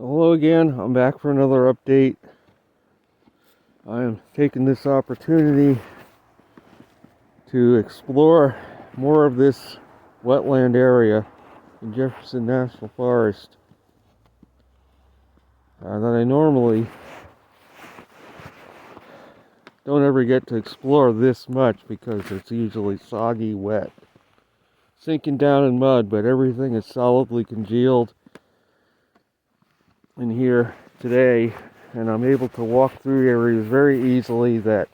Hello again, I'm back for another update. I am taking this opportunity to explore more of this wetland area in Jefferson National Forest that I normally don't ever get to explore this much because it's usually soggy, wet, sinking down in mud, but everything is solidly congealed in here today, and I'm able to walk through areas very easily that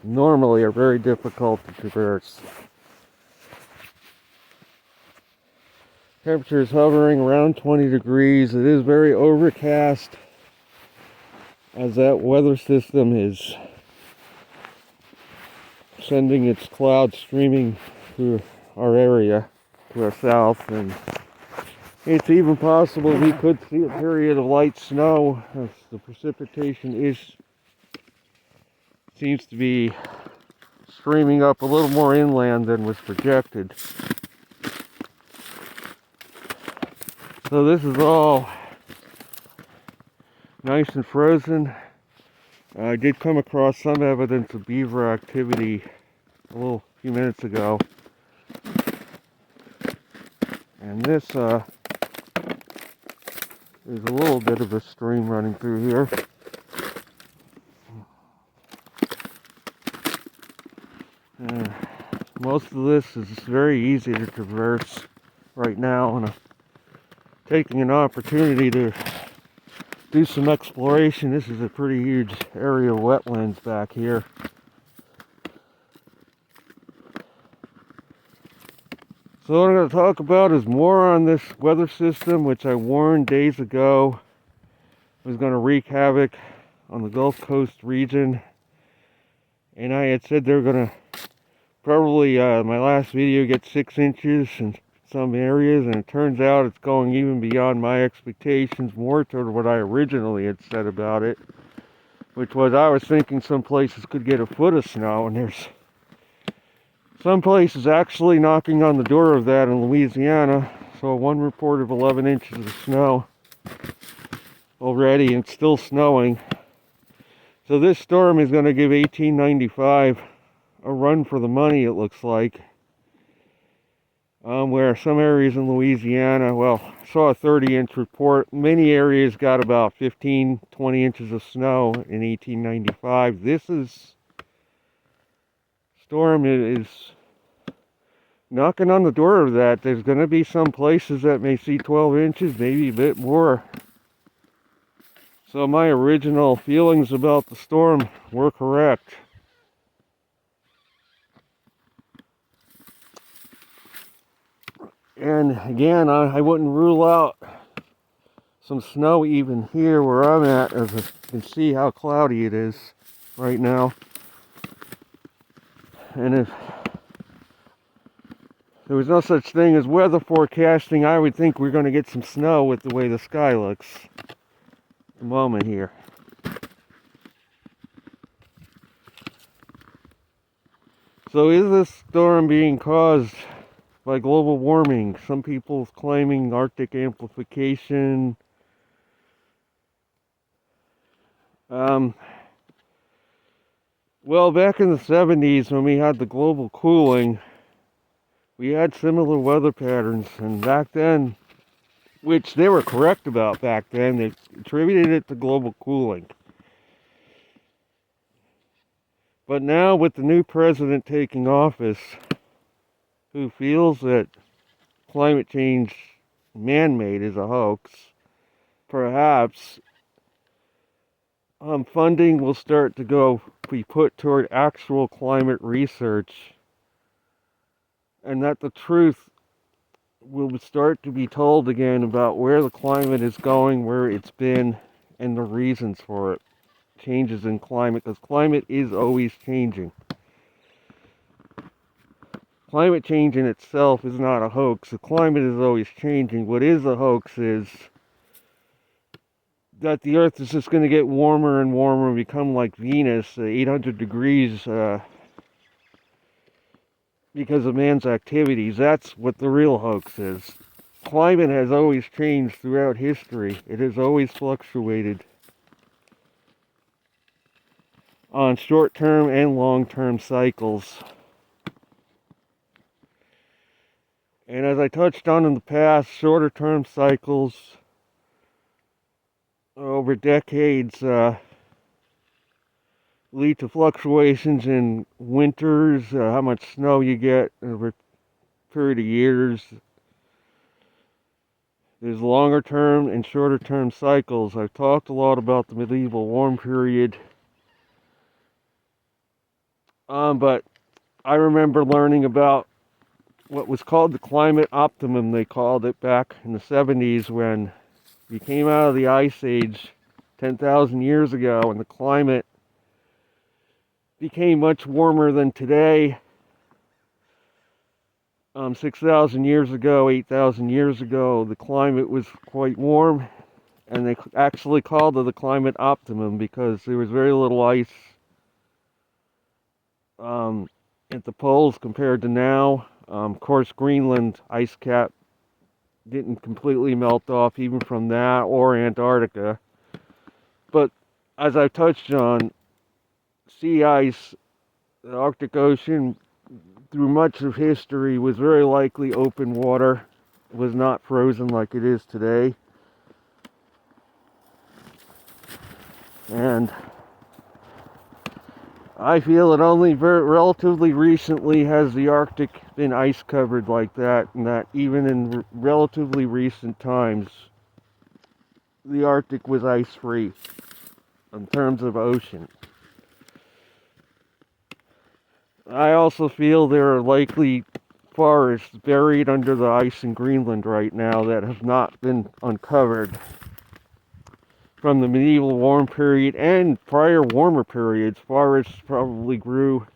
normally are very difficult to traverse. Temperature is hovering around 20 degrees. It is very overcast as that weather system is sending its clouds streaming through our area to our south, and it's even possible we could see a period of light snow as the precipitation seems to be streaming up a little more inland than was projected. So this is all nice and frozen. I did come across some evidence of beaver activity a few minutes ago. And this is a little bit of a stream running through here. Most of this is very easy to traverse right now, and I'm taking an opportunity to do some exploration. This is a pretty huge area of wetlands back here. So what I'm going to talk about is more on this weather system, which I warned days ago was going to wreak havoc on the Gulf Coast region. And I had said they're going to probably, my last video, get 6 inches in some areas, and it turns out it's going even beyond my expectations, more toward what I originally had said about it, which was I was thinking some places could get a foot of snow, and there's some places actually knocking on the door of that in Louisiana. So one report of 11 inches of snow already, and it's still snowing. So this storm is going to give 1895 a run for the money, it looks like. Where some areas in Louisiana, well, I saw a 30-inch report. Many areas got about 15, 20 inches of snow in 1895. This storm is knocking on the door of that. There's going to be some places that may see 12 inches, maybe a bit more. So my original feelings about the storm were correct. And again, I wouldn't rule out some snow even here where I'm at, as you can see how cloudy it is right now. And if there was no such thing as weather forecasting, I would think we're going to get some snow with the way the sky looks at the moment here. So is this storm being caused by global warming? Some people claiming Arctic amplification. Well, back in the 70s when we had the global cooling, we had similar weather patterns, and back then, which they were correct about back then, they attributed it to global cooling. But now with the new president taking office, who feels that climate change, man-made, is a hoax, perhaps funding will start to be put toward actual climate research, and that the truth will start to be told again about where the climate is going, where it's been, and the reasons for it. Changes in climate, because climate is always changing. Climate change in itself is not a hoax. The climate is always changing. What is a hoax is that the Earth is just going to get warmer and warmer and become like Venus, 800 degrees, because of man's activities. That's what the real hoax is. climate has always changed throughout history. It has always fluctuated on short-term and long-term cycles. And as I touched on in the past, shorter-term cycles over decades lead to fluctuations in winters, how much snow you get over a period of years. There's longer term and shorter term cycles. I've talked a lot about the medieval warm period. But I remember learning about what was called the climate optimum, they called it back in the 70s, when we came out of the Ice Age 10,000 years ago and the climate became much warmer than today. 6,000 years ago, 8,000 years ago, the climate was quite warm, and they actually called it the climate optimum because there was very little ice at the poles compared to now. Of course, Greenland ice cap didn't completely melt off even from that, or Antarctica. But as I've touched on, sea ice, the Arctic Ocean, through much of history, was very likely open water. It was not frozen like it is today. And I feel that only relatively recently has the Arctic been ice covered like that, and that even in relatively recent times, the Arctic was ice free in terms of ocean. I also feel there are likely forests buried under the ice in Greenland right now that have not been uncovered from the medieval warm period and prior warmer periods. Forests probably grew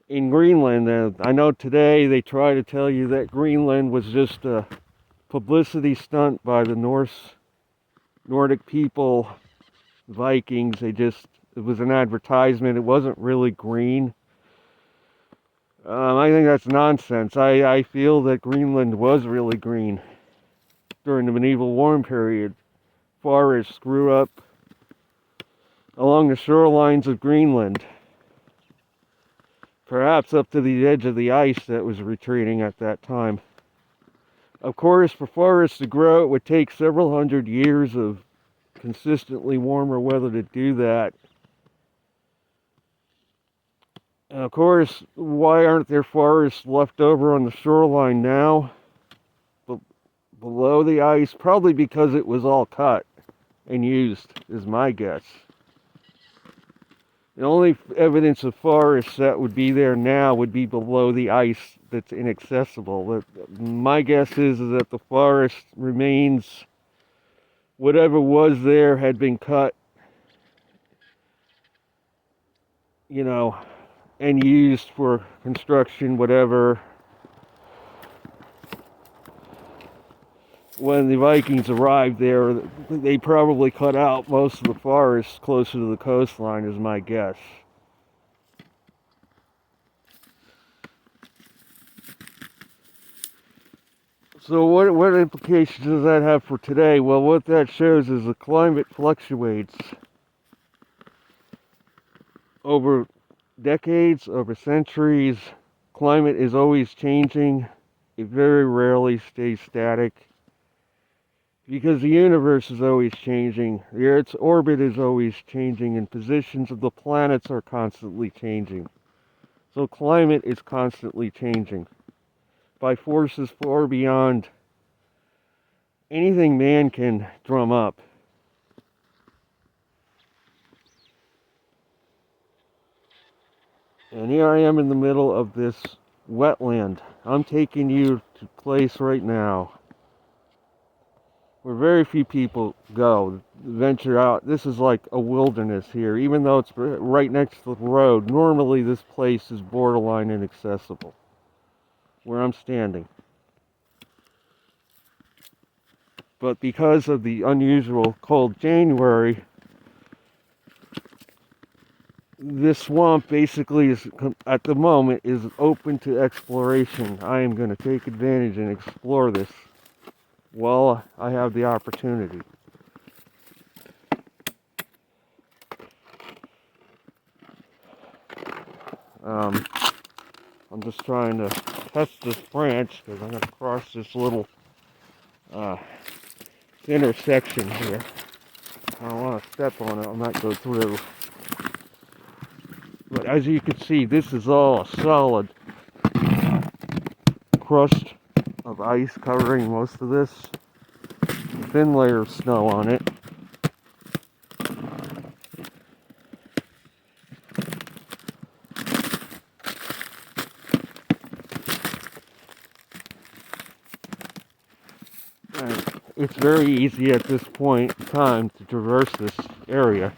in Greenland. And I know today they try to tell you that Greenland was just a publicity stunt by the Nordic people, Vikings. It was an advertisement. It wasn't really green. I think that's nonsense. I feel that Greenland was really green during the medieval warm period. Forests grew up along the shorelines of Greenland, perhaps up to the edge of the ice that was retreating at that time. Of course, for forests to grow, it would take several hundred years of consistently warmer weather to do that. And of course, why aren't there forests left over on the shoreline now, below the ice? Probably because it was all cut and used, is my guess. The only evidence of forests that would be there now would be below the ice that's inaccessible. My guess is that the forest remains, whatever was there had been cut, and used for construction, whatever. When the Vikings arrived there, they probably cut out most of the forests closer to the coastline, is my guess. So what implications does that have for today? Well, what that shows is the climate fluctuates over decades, over centuries. Climate is always changing. It very rarely stays static, because the universe is always changing. The Earth's orbit is always changing, and positions of the planets are constantly changing. So climate is constantly changing by forces far beyond anything man can drum up. And here I am in the middle of this wetland. I'm taking you to a place right now where very few people venture out. This is like a wilderness here, even though it's right next to the road. Normally this place is borderline inaccessible, where I'm standing. But because of the unusual cold January, this swamp basically is, at the moment, is open to exploration. I am going to take advantage and explore this while I have the opportunity. I'm just trying to test this branch because I'm going to cross this little intersection here. I don't want to step on it. I might go through. But as you can see, this is all a solid crust of ice covering most of this. A thin layer of snow on it. And it's very easy at this point in time to traverse this area.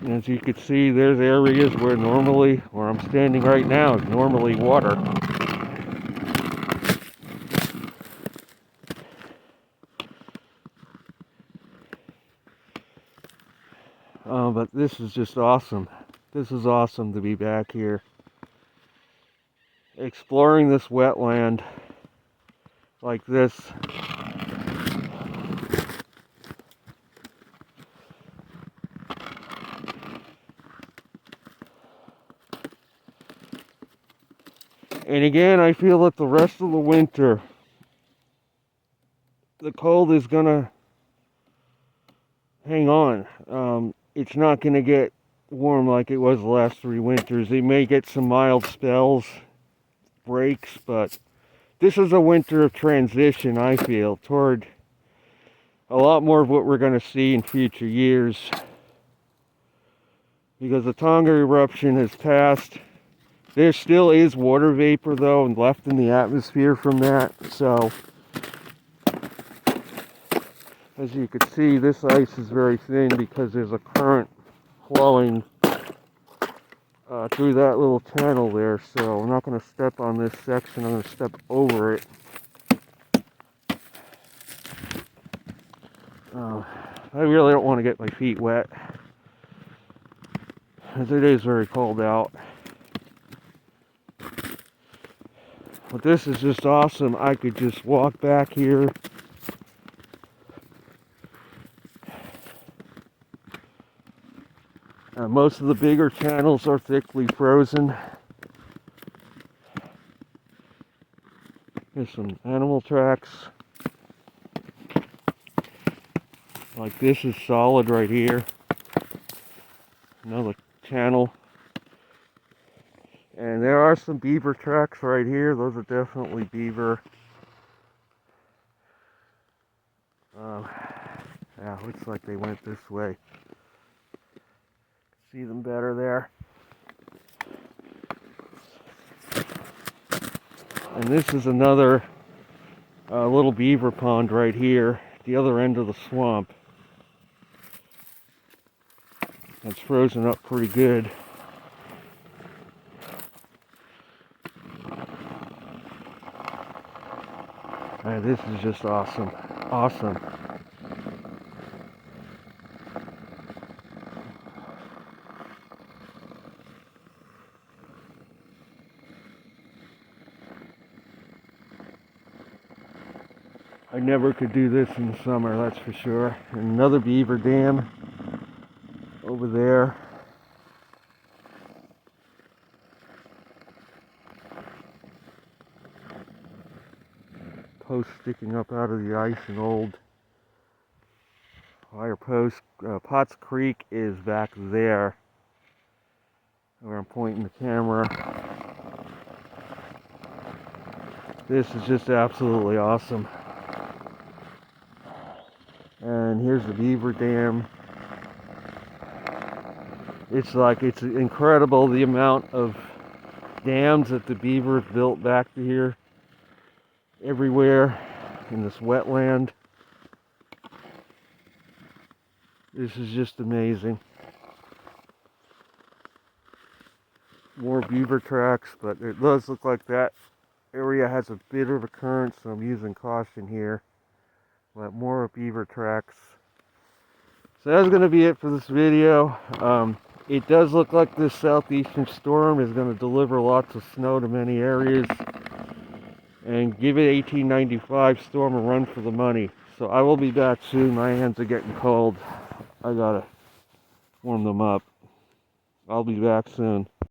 And as you can see, there's areas where I'm standing right now, is normally water. But this is just awesome. This is awesome to be back here, exploring this wetland like this. And again, I feel that the rest of the winter, the cold is gonna hang on. It's not gonna get warm like it was the last 3 winters. They may get some mild spells, breaks, but this is a winter of transition, I feel, toward a lot more of what we're gonna see in future years. Because the Tonga eruption has passed. There still is water vapor, though, and left in the atmosphere from that. So, as you can see, this ice is very thin because there's a current flowing through that little channel there. So, I'm not going to step on this section. I'm going to step over it. I really don't want to get my feet wet, as it is very cold out. But this is just awesome. I could just walk back here. Most of the bigger channels are thickly frozen. Here's some animal tracks. Like this is solid right here. Another channel. And there are some beaver tracks right here. Those are definitely beaver. Yeah, looks like they went this way. See them better there. And this is another little beaver pond right here, the other end of the swamp. It's frozen up pretty good. This is just awesome. Awesome. I never could do this in the summer, that's for sure. And another beaver dam over there. Post sticking up out of the ice, an old wire post. Potts Creek is back there, where I'm pointing the camera. This is just absolutely awesome. And here's the beaver dam. It's incredible the amount of dams that the beavers built back to here, everywhere in this wetland. This is just amazing. More beaver tracks, but it does look like that area has a bit of a current, so I'm using caution here. But more beaver tracks. So that's going to be it for this video. It does look like this southeastern storm is going to deliver lots of snow to many areas and give it 1895 storm a run for the money. So I will be back soon. My hands are getting cold. I gotta warm them up. I'll be back soon.